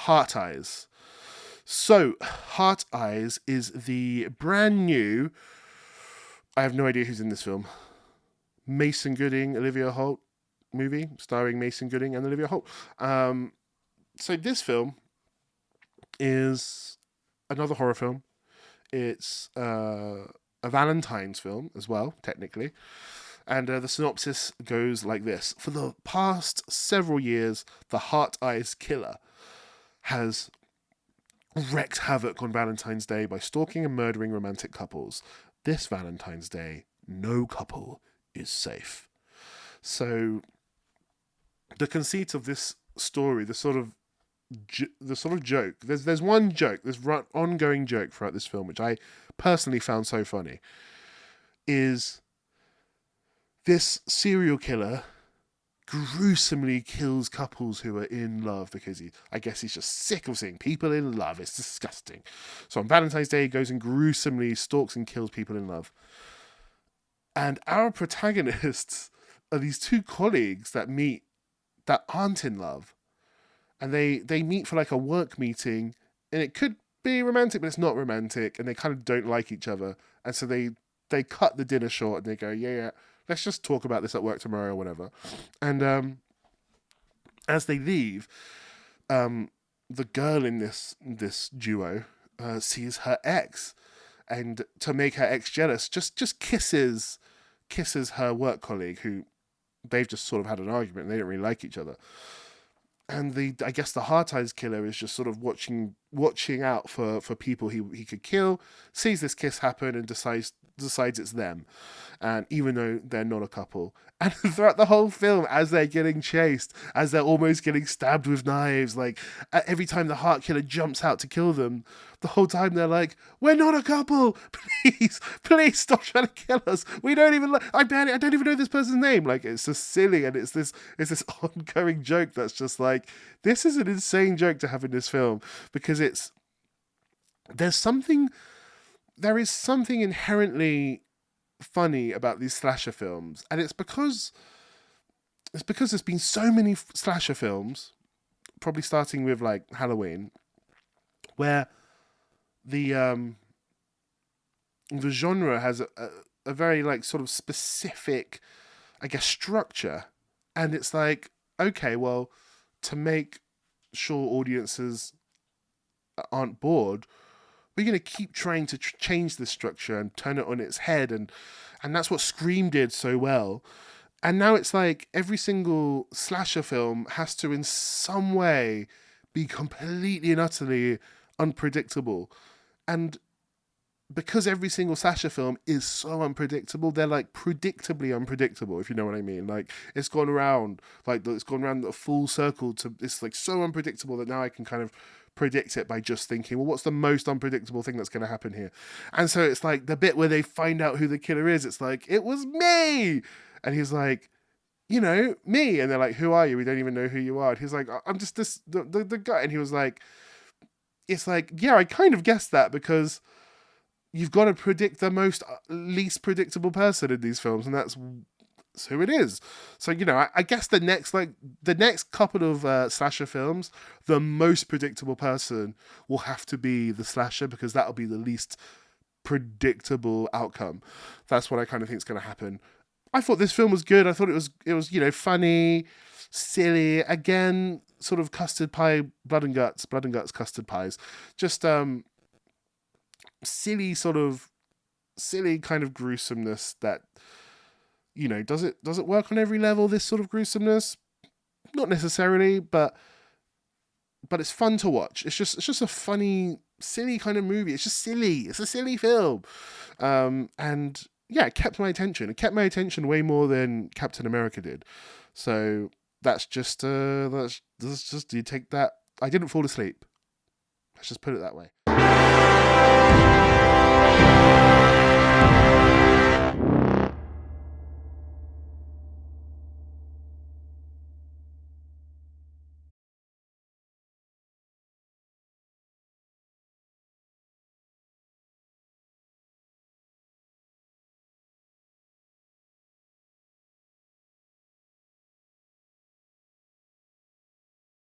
Heart Eyes. So, Heart Eyes is the brand new, I have no idea who's in this film, Mason Gooding, Olivia Holt movie, starring Mason Gooding and Olivia Holt. So this film is another horror film. It's a Valentine's film as well, technically. And the synopsis goes like this. For the past several years, the Heart Eyes killer has wreaked havoc on Valentine's Day by stalking and murdering romantic couples. This Valentine's Day, no couple is safe. So the conceit of this story, the sort of joke, there's one joke, there's ongoing joke throughout this film, which I personally found so funny, is this serial killer gruesomely kills couples who are in love because I guess he's just sick of seeing people in love. It's disgusting. So on Valentine's Day, he goes and gruesomely stalks and kills people in love. And our protagonists are these two colleagues that meet that aren't in love. And they meet for like a work meeting, and it could be romantic, but it's not romantic, and they kind of don't like each other. And so they cut the dinner short and they go, yeah, let's just talk about this at work tomorrow or whatever. And as they leave, the girl in this duo sees her ex, and to make her ex jealous, just kisses her work colleague, who they've just sort of had an argument and they don't really like each other. And I guess the Heart Eyes killer is just sort of watching out for people he could kill, sees this kiss happen and decides it's them. And even though they're not a couple. And throughout the whole film, as they're getting chased, as they're almost getting stabbed with knives, like every time the heart killer jumps out to kill them, the whole time they're like, we're not a couple, please stop trying to kill us. We don't even, I don't even know this person's name. Like, it's just silly. And it's this ongoing joke that's just like, this is an insane joke to have in this film, because there is something inherently funny about these slasher films, and it's because there's been so many slasher films, probably starting with like Halloween, where the genre has a very like sort of specific, I guess, structure, and it's like, okay, well, to make sure audiences aren't bored, we're going to keep trying to change the structure and turn it on its head. And that's what Scream did so well. And now it's like every single slasher film has to in some way be completely and utterly unpredictable. And because every single slasher film is so unpredictable, they're like predictably unpredictable, if you know what I mean. Like, it's gone around a full circle to, it's like so unpredictable that now I can kind of predict it by just thinking, well, what's the most unpredictable thing that's going to happen here? And so it's like the bit where they find out who the killer is, it's like, it was me! And he's like, me. And they're like, who are you? We don't even know who you are. And he's like, I'm just the guy. And he was like, it's like, yeah, I kind of guessed that, because you've got to predict the least predictable person in these films, and that's who it is. So, I guess the next couple of slasher films, the most predictable person will have to be the slasher, because that'll be the least predictable outcome. That's what I kind of think is going to happen. I thought this film was good. I thought it was funny, silly, again, sort of custard pie, blood and guts custard pies. Just silly kind of gruesomeness that, does it work on every level, this sort of gruesomeness? Not necessarily, but it's fun to watch. It's just a funny, silly kind of movie. It's just silly. It's a silly film. And yeah, it kept my attention. It kept my attention way more than Captain America did. So that's just you take that. I didn't fall asleep. Let's just put it that way.